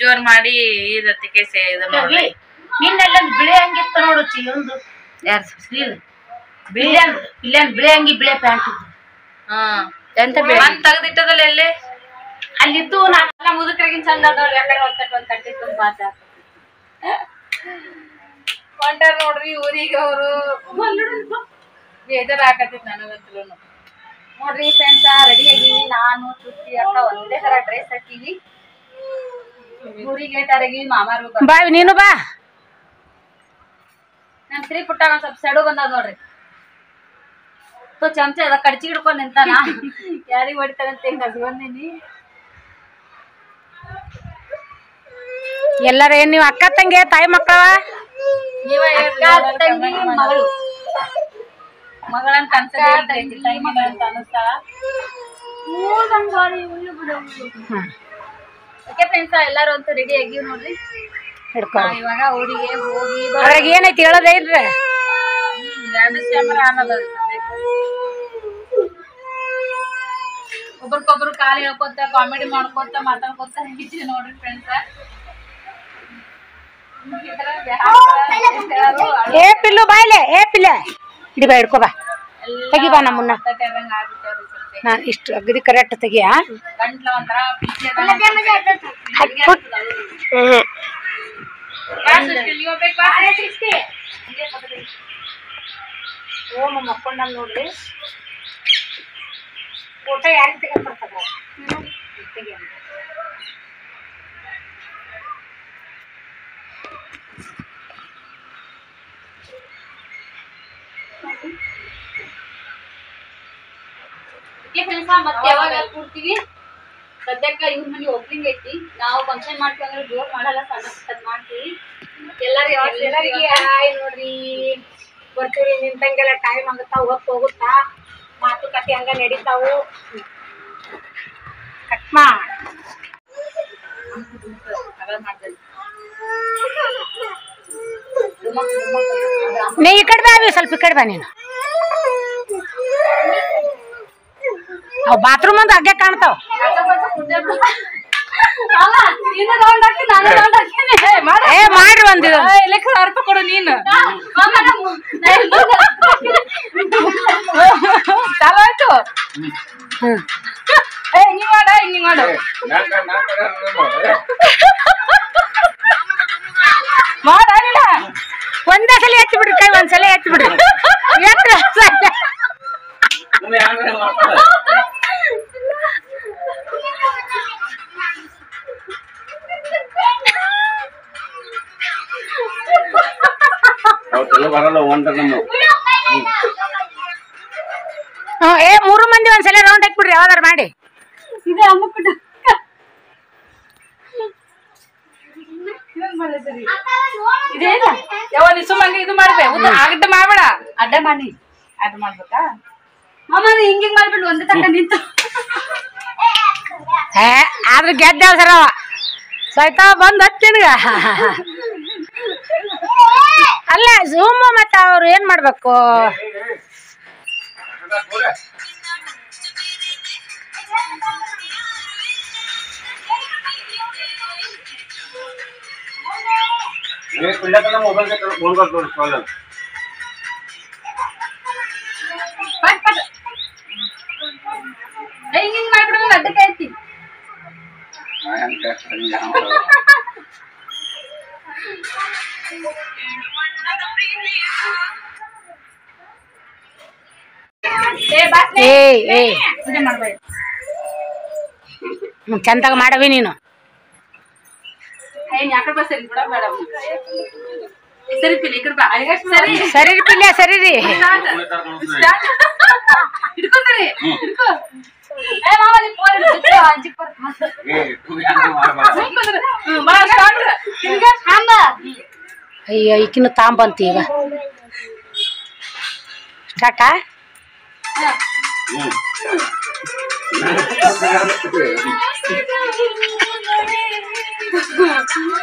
ಜೋರ್ ಮಾಡಿ ಈ ರತಿಗೆ ನೋಡಿ. ನಿನ್ನೆಲ್ಲ ಬಿಳೆ ಹಂಗಿತ್ತು ನೋಡು ಒಂದು ಯಾರು ಬಿಳೆ ಅಂಗಿ ಬಿಳೆ ಪ್ಯಾಂಟ್ ಎಂತ ತೆಗ್ದಿಟ್ಟದಲ್ಲ ಎಲ್ಲಿ ಅಲ್ಲಿದ್ದು ನಾವೆಲ್ಲ ಮುದುಕರಿಗಿನ ಚಂದ ಒಂದ್ ಕಟ್ಟಿ ತುಂಬ ಹೊಂಟಾರ ನೋಡ್ರಿ ಊರಿಗೆ. ಅವರು ಬೇಜಾರ ಆಕತಿತ್ ನನಗಂತೂ. ನೋಡ್ರಿ ಫ್ರೆಂಡ್ಸ್ ರೆಡಿ ಆಗೀವಿ. ನಾನು ತೃಪ್ತಿ ಅಕ್ಕ ಒಂದೇ ತರ ಡ್ರೆಸ್ ಹಾಕಿವಿ. ಊರಿಗೆ ತರಗಿವಿ. ಮಾಮಾರು ಬಾವಿ ನೀನು ಬಾ. ನನ್ ಶ್ರೀ ಪುಟ್ಟ ಒಂದ್ ಸ್ವಲ್ಪ ಸೆಡು ಬಂದದ ನೋಡ್ರಿ. ಚಮಚ ಅದ ಕಡ್ಚಿ ಹಿಡ್ಕೊಂಡ್ ನಿಂತಾನ. ಯಾರಿಗ್ ಹೊಡಿತಾರಂತ ಹಿಂಗ ಹಸ್ಕೊಂಡೀನಿ. ಎಲ್ಲಾರ ಏನ್ ನೀವ್ ಅಕ್ಕ ತಂಗಿ ತಾಯಿ ಮಕ್ಕಳ? ಅಕ್ಕ ತಂಗಿ ಮಗಳು ಮಗಳಂತ ಅನ್ಸಂತ ಅನಸ್ತಾಳ. ಓಕೆ ಫ್ರೆಂಡ್ಸ್ ಎಲ್ಲಾರು ಅಂತೂ ರೆಡಿ ಆಗಿವ್ ನೋಡ್ರಿ. ಇವಾಗ ಊರಿಗೆ ಹೋಗಿ ಏನೈತಿ ಹೇಳೋದೇನ್ರಿ? ಕ್ಯಾಮರಾ ಅನ್ನೋದ ಒಬ್ರಿಗೊಬ್ರು ಕಾಲ್ ಹೇಳ್ಕೊತ ಕಾಮಿಡಿ ಮಾಡ್ಕೊತ ಮಾತಾಡ್ಕೊತ ಇದ್ದೀವಿ ನೋಡ್ರಿ ಫ್ರೆಂಡ್ಸ್. ಏ ಪಿಲ್ಲು ಬಾಯ್ಲೆ, ಏ ಪಿಲ್ಲೆ ಹಿಡಿ ಬಾ, ಹಿಡ್ಕೊ ಬಾ, ತೆಗಿ ಬಾ ನಮ್ಮನ್ನ. ನಾನು ಇಷ್ಟು ಅಗದಿ ಕರೆಕ್ಟ್ ತೆಗಿಯಾ. ಗಂಟ್ಲ ಒಂಥರ ಓಮ ಮಕ್ಕೊಂಡ ನೋಡ್ರಿ. ಫೋಟೋ ಯಾರಿಗೆ ತೆಗೆದು ಬರ್ತದ ತೆಗಿ. ಮತ್ತೆ ಯಾವಾಗ ಕೂಡ್ತೀವಿ? ಸದ್ಯಕ್ಕ ಇವ್ರ ಮನೆ ಓಪನಿಂಗ್ ಐತಿ. ನಾವು ಫಂಕ್ಷನ್ ಮಾಡ್ತೀವಿ ಅಂದ್ರೆ ಜೋರ್ ಮಾಡಲ್ಲ, ಸಣ್ಣ ಮಾಡ್ತೀವಿ. ಎಲ್ಲರಿಗೆ ಹಾಯ್ ನೋಡ್ರಿ. ಬರ್ತೀವಿ ನಿಂತಂಗೆಲ್ಲ ಟೈಮ್ ಆಗುತ್ತಾ, ಹೊತ್ತು ಹೋಗುತ್ತಾ, ಮಾತುಕತೆ ಹಂಗ ನಡೀತಾವು. ಕಟ್ ಮಾಡಿ ನೀ ಈ ಕಡೆ ಬಾ, ಸ್ವಲ್ಪ ಈ ಕಡೆ ಬಾ ನೀನು. ಅವ್ ಬಾತ್ರೂಮ್ ಅಂದ್ ಹಗ್ಗೆ ಕಾಣ್ತಾವ. ಏ ಮಾಡ್ರಿ ಒಂದ್ ಅರ್ಥ ಕೊಡು ನೀನು. ಚಾಲು ಆಯ್ತು. ಹಿಂಗಿ ಮಾಡ, ಹಿಂಗಿ ಮಾಡು. ಮಾಡಿಲ್ಲ, ಒಂದೇ ಸಲ ಎತ್ತಿ ಬಿಡ್ರಿ ಕೈ, ಒಂದ್ಸಲ ಎತ್ತಿ ಬಿಡ್ರಿ. ಏ 3 ಮಂದಿ ಒಂದ್ಸಲ ರೌಂಡ್ ಹಾಕ್ಬಿಡ್ರಿ, ಯಾವ್ದಾರು ಮಾಡಿ. ಇದೆ ಅಮ್ಮಕ್ಕಿಟ್ಟು ಇದೇನ ಯಾವ ಸುಮ್ಮನೆ ಇದು ಮಾಡ್ಬೇ, ಅಡ್ಡ ಮಾಡ್ಬೇಡ, ಅಡ್ಡ ಮಾಡಿ. ಅಡ್ಡ ಮಾಡ್ಬೇಕಾ ಮಾಮ? ಹಿಂಗಿಂಗ್ ಮಾಡ್ಬಿಡು ಒಂದೇ ತಕ್ಕ ನಿಂತು. ಆದ್ರೆ ಗೆದ್ದ ಸರ ಸೈತಾ ಬಂದ್ ಹತ್ತಿನ್ಗ. ಅಲ್ಲ ಜೂಮ್ ಮತ್ತ ಅವ್ರು ಏನ್ ಮಾಡ್ಬೇಕು? ಹಿಂಗಿಂಗ್ ಮಾಡ್ಬಿಡು, ಅಡ್ಡಕ್ಕೆ ಐತಿ. ಚಂದಾಗ ಮಾಡವಿ ನೀನು. ಸರಿ ಪಿಲಿ ಸರಿ ಸರಿ ಪಿಲ್ಲೆ, ಸರಿ ರೀ. ಹಿಡ್ಕೋತಾರೆ ಹಿಡ್ಕೋ. ಅಯ್ಯೋ ಈಕಿನ ತಾಂಬಂತ ಈಗ ಸ್ಟಾರ್ಟಾ.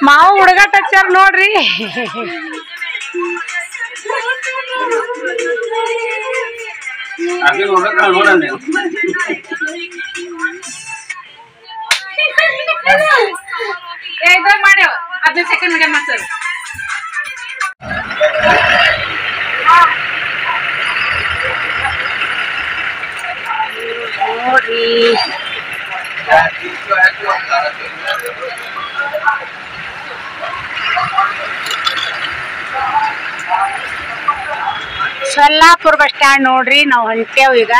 ಮಾವು ಹುಡುಗಾಟ ಹಚ್ಚಾರ ನೋಡ್ರಿ. ಇದ್ರಾಗ ಮಾಡ್ಯಾವ 15 ಸೆಕೆಂಡ್ ಮೀಡಿಯಂ ಮಾಡ್ತಾರೆ. ನೋಡ್ರಿ ಸೊಲ್ಲಾಪುರ ಬಸ್ ಸ್ಟ್ಯಾಂಡ್ ನೋಡ್ರಿ, ನಾವು ಹೊಂಟೇವ್ ಈಗ.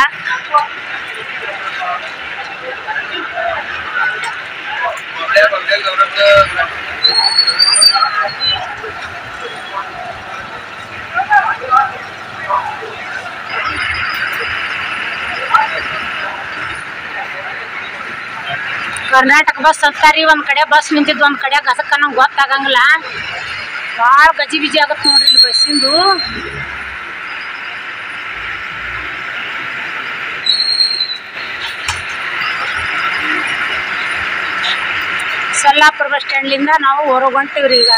ಕರ್ನಾಟಕ ಬಸ್ ಅಂತಾರಿ. ಒಂದ್ ಕಡೆ ಬಸ್ ನಿಂತಿದ್, ಒಂದ್ ಕಡೆ ಗಸಕ್ಕ ನಂಗೆ ಗೊತ್ತಾಗಂಗಿಲ್ಲ. ಭಾಳ ಗಜಿ ಬಿಜಿ ಆಗತ್ ನೋಡ್ರಿ ಇಲ್ಲಿ ಬಸ್ಸಿಂದು. ಸೊಲ್ಲಾಪುರ ಬಸ್ ಸ್ಟ್ಯಾಂಡ್ಲಿಂದ ನಾವು ಹೊರಗೆ ಹೊಂಟಿವ್ರಿ ಈಗ.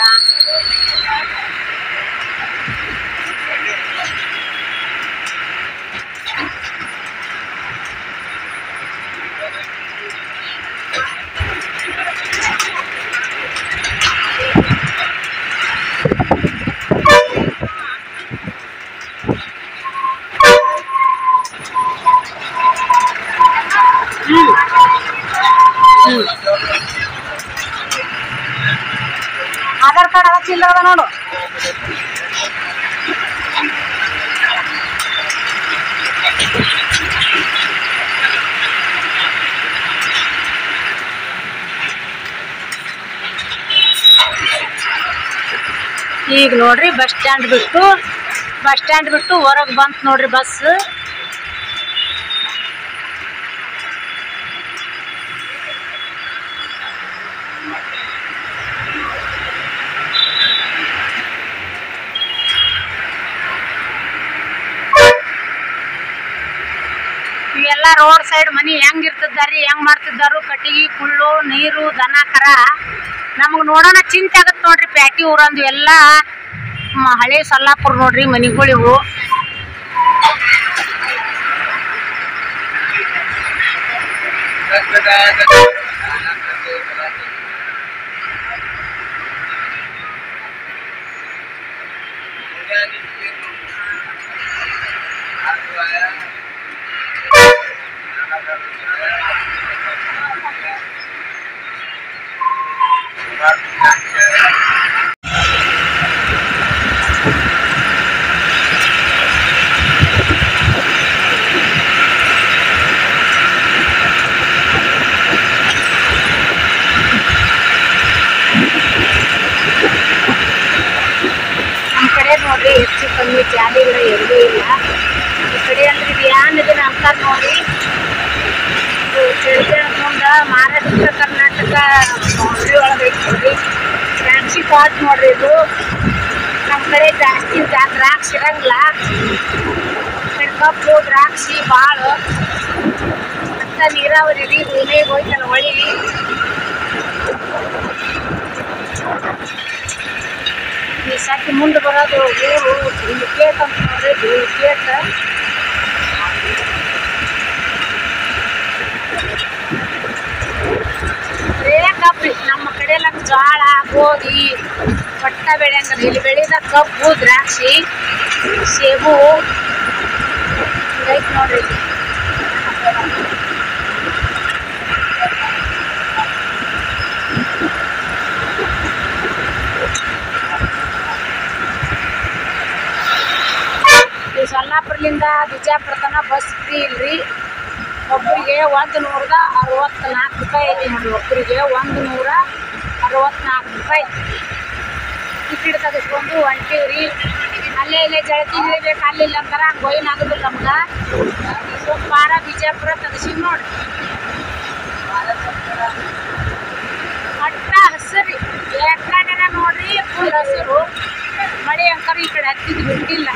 ಆಧಾರ್ ಕಾರ್ಡ್ ಅದ ಚಿಲ್ಲರದ ನೋಡು. ಈಗ ನೋಡ್ರಿ ಬಸ್ ಸ್ಟ್ಯಾಂಡ್ ಬಿಟ್ಟು ಹೊರಗೆ ಬಂತು ನೋಡ್ರಿ ಬಸ್. ಇವೆಲ್ಲ ರೋಡ್ ಸೈಡ್ ಮನಿ ಹೆಂಗ್ ಇರ್ತಿದ್ದಾರಿ, ಹೆಂಗ್ ಮಾಡ್ತಿದ್ದಾರು, ಕಟ್ಟಿಗೆ ಕುಳ್ಳು ನೀರು ದನ ಕರ ನಮಗ್ ನೋಡೋಣ ಚಿಂತೆ ಆಗತ್ ನೋಡ್ರಿ. ಪ್ಯಾಟಿ ಊರಂದು ಎಲ್ಲ ಹಳೆ ಸೊಲ್ಲಾಪುರ ನೋಡ್ರಿ ಮನಿಗಳಿವು. ನೋಡ್ರಿ ಹೆಚ್ಚು ಕಮ್ಮಿ ಜಾಲಿಗಳ ಎರಡೂ ಇಲ್ಲ. ಈ ಕಡೆ ಅಂದ್ರೆ ಇದು ಏನ್ ಇದನ್ನ ಅಂತಾರ ನೋಡ್ರಿ, ಮುಂದ ಮಹಾರಾಷ್ಟ್ರ ಕರ್ನಾಟಕ ಬೌಂಡ್ರಿ ಒಳಗೆ ಐತಿ ನೋಡ್ರಿ. ದ್ರಾಕ್ಷಿ ಪಾಟ್ ನೋಡ್ರಿ ಇದು. ನಮ್ಮ ಕಡೆ ಜಾಸ್ತಿ ದ್ರಾಕ್ಷಿ ಇರಂಗಿಲ್ಲ, ಕಬ್ಬು ದ್ರಾಕ್ಷಿ ಭಾಳ ಅಂತ ನೀರಾವರಿ ರೀ. ವಿನಯ್ ಹೋಯ್ತಲ್ಲ ಹೊಳಿ. ಈ ಸತಿ ಮುಂದೆ ಬರೋದು ಊರು ಧೂಳಿಕೇಟ್ ಅಂತ ನೋಡ್ರಿ. ಧೂಳಿಕೇಟ್ ಬರೇ ಕಬ್ಬು. ನಮ್ಮ ಕಡೆ ಎಲ್ಲ ಜೋಳ ಗೋಧಿ ಭತ್ತ ಬೆಳೆಯಂಗ. ಇಲ್ಲಿ ಬೆಳೆದ ಕಬ್ಬು ದ್ರಾಕ್ಷಿ ಸೇಬು ಐತಿ ನೋಡ್ರಿ. ಸೊಲ್ಲಾಪುರದಿಂದ ಬಿಜಾಪುರ ತನ ಬಸ್ ಫ್ರೀ ಇಲ್ರಿ. ಒಬ್ಬರಿಗೆ 164 ರೂಪಾಯಿ ಐತಿ ನೋಡ್ರಿ. ಒಬ್ಬರಿಗೆ 164 ರೂಪಾಯಿ ಟಿಕೆಟ್ ತೆಗೆಸ್ಕೊಂಡು ಹೊಂಟೀವ್ರಿ. ಅಲ್ಲೇ ಇಲ್ಲೇ ಜಳತಿ ಇಳಿಬೇಕು, ಅಲ್ಲಿಲ್ಲ ಅಂತಾರ. ಹಂಗೆ ಒಯ್ನ್ ಆಗೋದಿಲ್ಲ ನಮ್ಗೆ. ಸ್ವಲ್ಪ ವಾರ ಬಿಜಾಪುರ ತೆಗೆಸಿವಿ ನೋಡ್ರಿ. ಮಟ್ಟ ಹಸಿರಿ ಯಾಕಂದ್ರೆ ನೋಡ್ರಿ ಫುಲ್ ಹಸಿರು. ಮಳೆ ಅಂಕರ್ ಈ ಕಡೆ ಹತ್ತಿದ್ದು ಬಿಟ್ಟಿಲ್ಲ.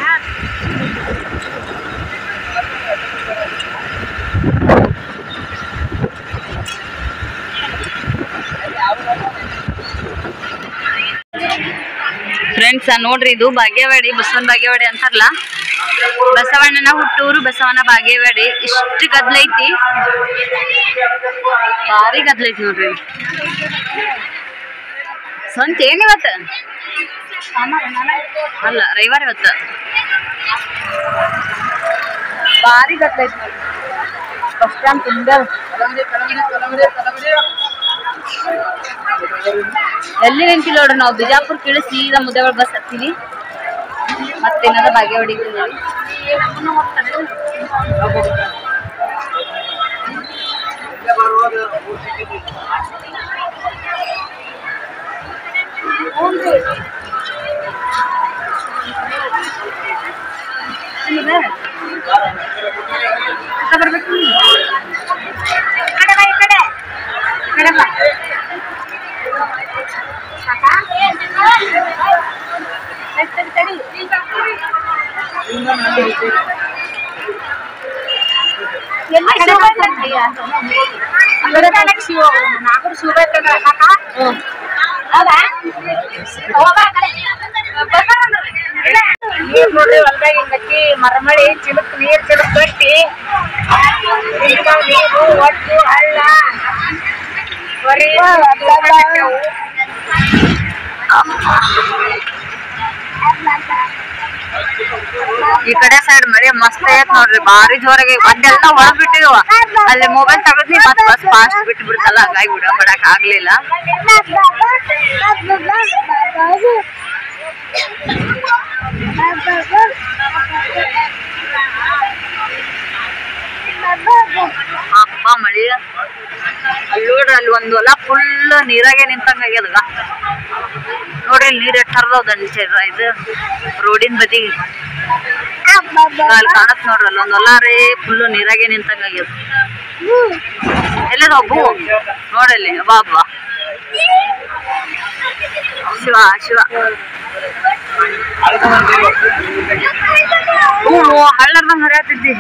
ಫ್ರೆಂಡ್ಸ್ ನೋಡ್ರಿ, ಇದು ಬಾಗೇವಾಡಿ, ಬಸವನ ಬಾಗೇವಾಡಿ ಅಂತಾರಲ್ಲ. ಬಸವಣ್ಣನ ಹುಟ್ಟೂರು ಬಸವನ ಬಾಗೇವಾಡಿ. ಇಷ್ಟು ಗದ್ಲೈತಿ, ಭಾರಿ ಗದ್ಲೈತಿ ನೋಡ್ರಿ. ಸ್ವಂತ ಏನಿವತ್ತ ಅಲ್ಲ ರವಿವಾರ ಇವತ್ತು. ಭಾರಿ ಗದ್ಲೈತಿ ನೋಡ್ರಿ. ಬಸ್ ಸ್ಟ್ಯಾಂಡ್ ತುಂಬ ಎಲ್ಲಿ ನಿಂತಿಲ್ಲ ನೋಡ್ರಿ. ನಾವು ಬಿಜಾಪುರ ಕೇಳಿ ಸೀದಾ ಮುದ್ದೇಗಳ ಬಸ್ ಹತ್ತೀವಿ. ಮತ್ತೇನಾದ್ರು ಬಾಗೇವಾಡಿಗೆ ಬರ್ಬೇಕು. ನೀರ್ ನೋಡ್ರಿ ಹೊಲ್ದಾಗ ಹಿಂಗತಿ ಮರಮಳಿ ಚಿಲಕ್ ನೀರ್ ಚಿಲಕ್ ಕಟ್ಟಿ ನೀರು ಒಟ್ಟು ಹಳ್ಳ ಬರೀ ಈ ಕಡೆ ಸೈಡ್ ಮಳೆ ಮಸ್ತ್ ಐತ್ ನೋಡ್ರಿ, ಬಾರಿ ಜೋರಾಗಿ ಒಂದೆಲ್ಲ ಹೊರಗ್ ಬಿಟ್ಟಿದ್ವ. ಅಲ್ಲಿ ಮೊಬೈಲ್ ತಗದ್ನಿ ಮತ್ ಬಸ್ ಫಾಸ್ಟ್ ಬಿಟ್ಟು ಬಿಡ್ತಲ್ಲ, ಹಂಗಾಗಿ ವಿಡಿಯೋ ಮಾಡಕ್ ಆಗ್ಲಿಲ್ಲ. ಅಪ್ಪ ಮಳಿ ಅಲ್ಲಿ ನೋಡ್ರಿ, ಅಲ್ಲಿ ಒಂದ್ ಹೊಲ ಫುಲ್ ನೀರಾಗೆ ನಿಂತಂಗ ಆಗ್ಯದ ನೋಡ್ರಿ. ನೀರ್ ಎಷ್ಟ್ ಹರ್ದವ್ ಇದು ರೋಡಿನ ಬದಿ ಅಲ್ಲಿ ಕಾಣತ್ ನೋಡ್ರಿ. ಅಲ್ಲಿ ಒಂದ್ ಹೊಲ ರೀ ಫುಲ್ ನೀರಾಗೆ ನಿಂತಂಗ ಆಗ್ಯದ. ಎಲ್ಲದ ಒಬ್ಬು ನೋಡಲ್ಲಿ ಬಾ ಹಬ್ಬ ಶಿವ ಶಿವ. ಹಳ್ಳರ್ದಂಗ ಹರಿಯಾತಿದ್ದಿ.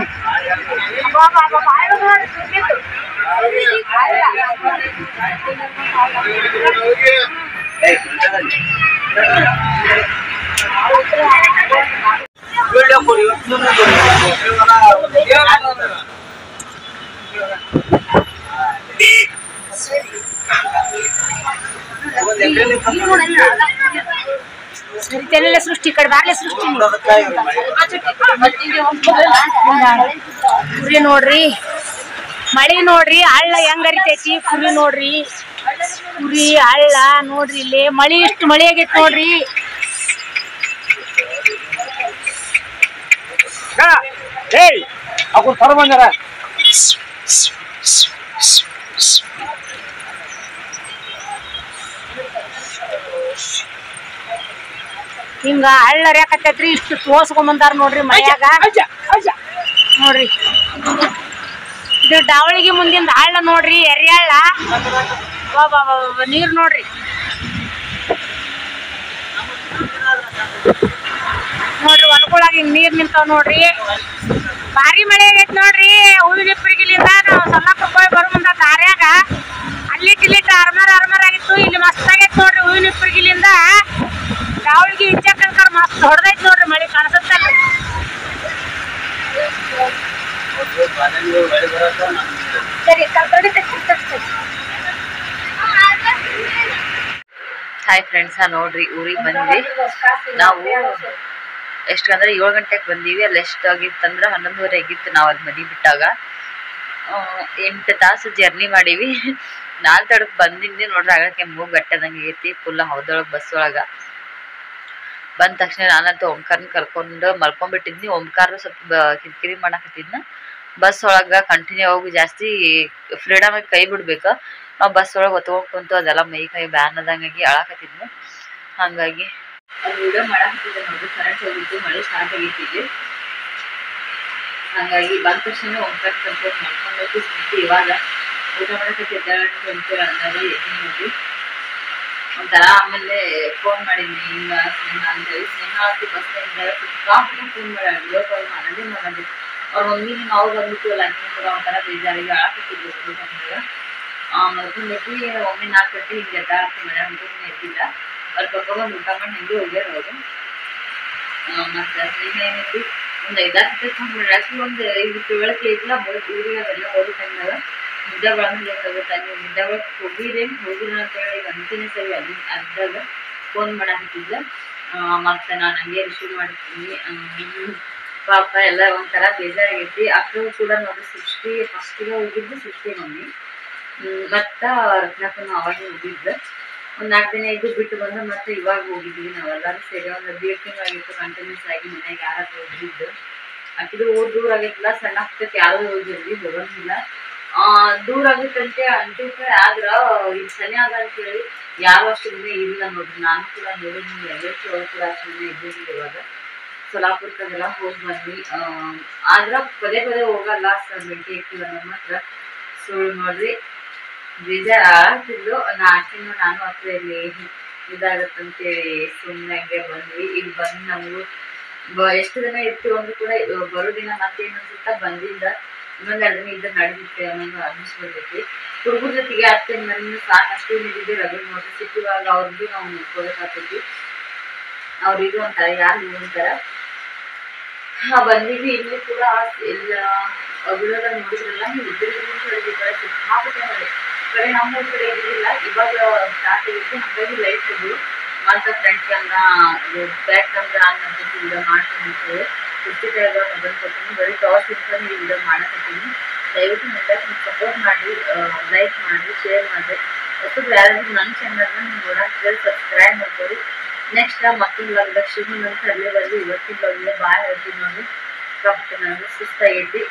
ಸರಿತೆಲ್ಲ ಸೃಷ್ಟಿ ಕಡೆ ಬಾರ್ಲೆ ಸೃಷ್ಟಿ ಕುರಿ ನೋಡ್ರಿ, ಮಳಿ ನೋಡ್ರಿ, ಹಳ್ಳ ಹೆಂಗ್ ಹರಿತೈತಿ. ಕುರಿ ನೋಡ್ರಿ, ಕುರಿ ಹಳ್ಳ ನೋಡ್ರಿ. ಇಲ್ಲಿ ಮಳಿ ಇಷ್ಟು ಮಳಿ ಆಗೈತಿ ನೋಡ್ರಿ. ಹಿಂಗ ಹಳ್ಳ ಹರಿಯಾಕತ್ತೈತ್ರಿ. ಇಷ್ಟು ತೋರ್ಸ್ಕೊಂಡ್ ಬಂದಾರ ನೋಡ್ರಿ ಮನ್ಯಾಗ ನೋಡ್ರಿ. ಇದು ಡಾವಳಿಗೆ ಮುಂದಿನ ಹಳ್ಳ ನೋಡ್ರಿ, ಎರಿಹಳ್ಳ. ನೀರ್ ನೋಡ್ರಿ, ನೋಡ್ರಿ ಹೊಲಗೊಳಗ ಹಿಂಗ್ ನೀರ್ ನಿಂತಾವ್ ನೋಡ್ರಿ. ಭಾರಿ ಮಳೆ ಆಗೈತಿ ನೋಡ್ರಿ. ಹೂವಿನ ಇಪ್ಪರಿಗಿಲಿಂದ ನಾವು ಸೊಲ್ಲಾಪುರಕ್ಕೆ ಹೋಗಿ ಬರೋ ಮುಂದ ದಾರ್ಯಾಗ ಅಲ್ಲಿಟ್ ಅರ್ಮರ್ ಆಗಿತ್ತು. ಇಲ್ಲಿ ಮಸ್ತ್ ಆಗೈತಿ ನೋಡ್ರಿ. ಹೂವಿನ ಇಪ್ಪರಿಗಿಲಿಂದ ಡಾವಳಿಗೆ ಇಚ್ಚಕ್ಕಂಕರ್ ಮಸ್ತ್ ಹೊಡೆದೈತಿ ನೋಡ್ರಿ. ಮಳಿ ಕಾಣಿಸುತ್ತಲ್ರಿ. ಹಾಯ್ ಫ್ರೆಂಡ್ಸ, ನೋಡ್ರಿ ಊರಿಗೆ ಬಂದ್ವಿ ನಾವು. ಎಷ್ಟಂದ್ರೆ 7 ಗಂಟೆಗೆ ಬಂದೀವಿ. ಅಲ್ಲಿ ಎಷ್ಟಾಗಿತ್ತಂದ್ರೆ 11:30 ಆಗಿತ್ತು ನಾವು ಅಲ್ಲಿ ಮನೆ ಬಿಟ್ಟಾಗ. 8 ತಾಸು ಜರ್ನಿ ಮಾಡೀವಿ. 4 ತಡಕ್ ಬಂದಿದ್ದೆ ನೋಡ್ರಿ. ಆಗಕ್ಕೆ ಮೂಗು ಗಟ್ಟದಂಗೆ ಆಗೈತಿ ಫುಲ್ ಹೌದೊಳಗೆ ಬಸ್ ಒಳಗ. ಬಂದ ತಕ್ಷಣ ನಾನಂತೂ ಓಂಕಾರನ ಕರ್ಕೊಂಡು ಮಲ್ಕೊಂಡ್ಬಿಟ್ಟಿದ್ನಿ. ಓಂಕಾರ ಸ್ವಲ್ಪ ಕಿರಿಕಿರಿ ಮಾಡಾಕತ್ತಿದ್ನ. ಬಸ್ ಒಳಗ ಕಂಟಿನ್ಯೂ ಆಗಿ ಜಾಸ್ತಿ ಫ್ರೀಡಮ್ ಆಗಿ ಕೈ ಬಿಡ್ಬೇಕು. ನಾವು ಬಸ್ ಒಳಗೆ ಹೊತ್ಕೊಂಡ್ ಕುಂತು ಅದೆಲ್ಲ ಮೈ ಕೈ ಬ್ಯಾನ್ ಆದಂಗಾಗಿ ಅಳಾಕತ್ತಿದ್ನು. ಹಂಗಾಗಿ ಅದು ವಿಡಿಯೋ ಮಾಡಾಕತ್ತಿದ್ದೆ ನೋಡ್ರಿ. ಕರೆಂಟ್ ಹೋಗಿತ್ತು, ಮಳೆ ಸ್ಟಾರ್ಟ್ ಆಗೈತಿ. ಹಂಗಾಗಿ ಬಂದ ತಕ್ಷಣ ಓಂಕಾರ ಕರ್ಕೊಂಡು ಮಲ್ಕೊಂಡೋಗಿ ಸುತ್ತಿ ಇವಾಗ ಊಟ ಮಾಡಕತ್ತಿದ್ದ ನೋಡ್ರಿ. ಒಂಥರ ಆಮೇಲೆ ಫೋನ್ ಮಾಡಿದ್ನಿ ಹಿಂಗ ಸ್ನೇಹ ಅಂತೇಳಿ. ಸ್ನೇಹ ಬಸ್ ಸಿಕ್ಕಾಪಟ್ಟೆ ಫೋನ್ ಮಾಡ ವಿಡಿಯೋ ಕಾಲ್ ಮಾಡಂದೆ. ಅವ್ರ ಮಮ್ಮಿನ ನಾವು ಬಂದ್ಬಿಟ್ಟಿವಲ್ಲ ಅಂಕಿನ ಕೂಡ ಒಂಥರ ಬೇಜಾರಿಗೆ ಅಳಾಕತ್ತಿದ್ವಿ. ಮಲ್ಕೊಂಡ್ಬಿಟ್ವಿ. ಒಮ್ಮೆ 4 ಗಂಟೆ ಹಿಂಗೆ ಎದ್ದಾಡ್ತಿ ಮನೆ ಮುಗಿಸ್ಕೊಂಡು ಎದ್ದಿಲ್ಲ. ಅವ್ರು ಕರ್ಕೊಂಡ್ಬಂದು ಊಟ ಮಾಡಿ ಹಿಂಗೆ ಹೋಗ್ಯಾರ ಅವರು. ಮತ್ತೆ ಸ್ನೇಹ ಏನೈತಿ ಒಂದು 5-6 ಗಂಟೆ ಫೋನ್ ಮಾಡಿ ಆಕ್ಚುಲಿ ಒಂದು 5 ತಿಳುವಳಿಕೆ ಐತಿಲ್ಲ. ಊರಿಗೆ ಅದೆಲ್ಲ ಹೋಗಿ ಟೈಮ್ದಾಗ ನಿದ್ದೆ ಒಳಗೆ ಬೇಕಾಗುತ್ತೆ. ನೀವು ನಿದ್ದೆ ಒಳಗೆ ಹೋಗಿಲ್ಲ ಅಂತೇಳಿ ಅಂತಿನೇ ಸರಿ ಅದ್ದಾಗ ಫೋನ್ ಮಾಡಾಕತ್ತಿದ್ದ. ಮತ್ತೆ ನಾನು ಹಂಗೆ ರಿಸೀವ್ ಮಾಡ್ತೀನಿ. ಪಾಪ ಎಲ್ಲ ಒಂಥರ ಬೇಜಾರಾಗೈತಿ. ಅಕ್ಕಗೂ ಕೂಡ ನೋಡಿ ಸೃಷ್ಟಿ ಫಸ್ಟಿಗೆ ಹೋಗಿದ್ದು ಸೃಷ್ಟಿ ಮಮ್ಮಿ, ಮತ್ತ ರತ್ನಕ್ಕೂ ಅವಾಗ ಹೋಗಿದ್ದ. ಒಂದು 4 ದಿನ ಇದ್ದು ಬಿಟ್ಟು ಬಂದು ಮತ್ತೆ ಇವಾಗ ಹೋಗಿದ್ವಿ ನಾವೆಲ್ಲರೂ ಸೇರಿ. ಒಂದು 1.5 ತಿಂಗಳಾಗಿತ್ತು ಕಂಟಿನ್ಯೂಸ್ ಆಗಿ ಮನೆಗೆ ಯಾರಾದ್ರೂ ಹೋಗಿದ್ದು. ಅಕ್ಕಿದು ದೂರ ಆಗೈತಿಲ್ಲ, ಸಣ್ಣ ಹತ್ತಕ್ಕೆ ಯಾರು ಹೋಗಿದ್ವಿ ಹೋಗಂಗಿಲ್ಲ. ದೂರ ಆಗುತ್ತಂತೆ ಅಂತಿಕೆ. ಆದ್ರ ಈಗ ಸನಿ ಆದ ಅಂತೇಳಿ ಯಾರು ಅಷ್ಟು ದಿನ ಇಲ್ಲ ನೋಡ್ರಿ. ನಾನು ಕೂಡ ನೋಡಿದ್ವಿ ಎಲ್ಲರೂ ಕೂಡ ಅಷ್ಟು ದಿನ ಇದ್ದಿದ್ವಿ. ಇವಾಗ ಸೊಲ್ಲಾಪುರಕ್ಕೆಲ್ಲ ಹೋಗಿ ಬಂದ್ವಿ. ಆದ್ರ ಪದೇ ಹೋಗಲ್ಲ ಸರ್, ಭೇಟಿ ಇರ್ತೀವ ನಮ್ಮ ಹತ್ರ. ಸುಳ್ಳು ನೋಡ್ರಿ ಬೇಜಾರ್ ಆಗ್ತಿದ್ಲು. ನಾನು ಹತ್ತಿರಲ್ಲಿ ಇದಾಗತ್ತಂತೇಳಿ ಸುಮ್ಮನೆ ಹಂಗೆ ಬಂದ್ವಿ. ಈಗ ಬಂದು ನಮಗೂ ಎಷ್ಟು ದಿನ ಇರ್ತೀವಿ ಅಂದ್ರೂ ಕೂಡ ಬರೋ ದಿನ ಮತ್ತೇನು ಅನ್ಸುತ್ತಾ ಬಂದಿಂದ ಇನ್ನೊಂದು 2 ದಿನ ಇದ್ದ ನಡೆದಿತ್ತೆ ಅನ್ನೋದು ಅನ್ನಿಸ್ಬಿಡ್ತೈತಿ. ಹುಡುಗರ ಜೊತೆಗೆ ಅತ್ತೆ ಮನೆಯೂ ಸಾಕಷ್ಟು ನಿಂತಿದ್ದೆ ರಗಡ್ ನೋಡ್ರಿ. ಸಿಕ್ಕಿವಾಗ ಅವ್ರದ್ದು ನಾವು ನೋಡ್ಕೋಬೇಕಾಗ್ತೈತಿ. ಅವ್ರಿಗೂ ಅಂತಾರೆ ಯಾರು ಅಂತಾರ. ಬಂದಿದ್ವಿ. ಇಲ್ಲಿ ಕೂಡ ಎಲ್ಲ ವಿಡಿಯೋದಾಗ ನೋಡಿದ್ರಲ್ಲ, ನೀವು ಇದ್ದಿದ್ರೆ ಸಿಕ್ಕಾಪಟ್ಟೆ ಮಳೆ. ಕಡೆ ನಮ್ಮ ಕಡೆ ಇದ್ದಿಲ್ಲ, ಇವಾಗ ಸ್ಟಾರ್ಟ್ ಆಗಿತ್ತು. ಹಾಗಾಗಿ ಲೈಟ್ ಇದ್ವು. ಮತ್ತು front camera back camera on ಮಾಡ್ಕೊಂಡು ವಿಡಿಯೋ ಮಾಡ್ಕೊಂಡಿರ್ತೇವೆ. ಪುಸ್ತಿಕಾಯಿಗಳು ಮೊದಲು ಕೊಡ್ತೀನಿ ಬರೀ ಟಾಸ್ ಇಂದ ಈ ವಿಡಿಯೋ ಮಾಡಕತ್ತೀನಿ ದಯವಿಟ್ಟು ಮುಂದೆ ಸಪೋರ್ಟ್ ಮಾಡಿ ಲೈಕ್ ಮಾಡಿ ಶೇರ್ ಮಾಡಿ ಹೊಸದು ಯಾರಾದ್ರೂ ನನ್ನ ಚಾನಲ್ನ ನೀವು ನೋಡಾಕಿದ್ರೆ ಸಬ್ಸ್ಕ್ರೈಬ್ ಮಾಡ್ಕೊಳ್ಳಿ ನೆಕ್ಸ್ಟ್ ಮತ್ತೊಂದು ಬ್ಲಾಗ್ ಶಿವನ ಅಂತ ಅಲ್ಲೇ ಬಂದು ಇವತ್ತಿನ ಬ್ಲಾಗ್ಗೆ ಬಾಯ್ ಹೇಳ್ತೀನಿ ನೋಡಿ ಕಾಫಿ ನನಗೆ ಸುಸ್ತಾಗೈತಿ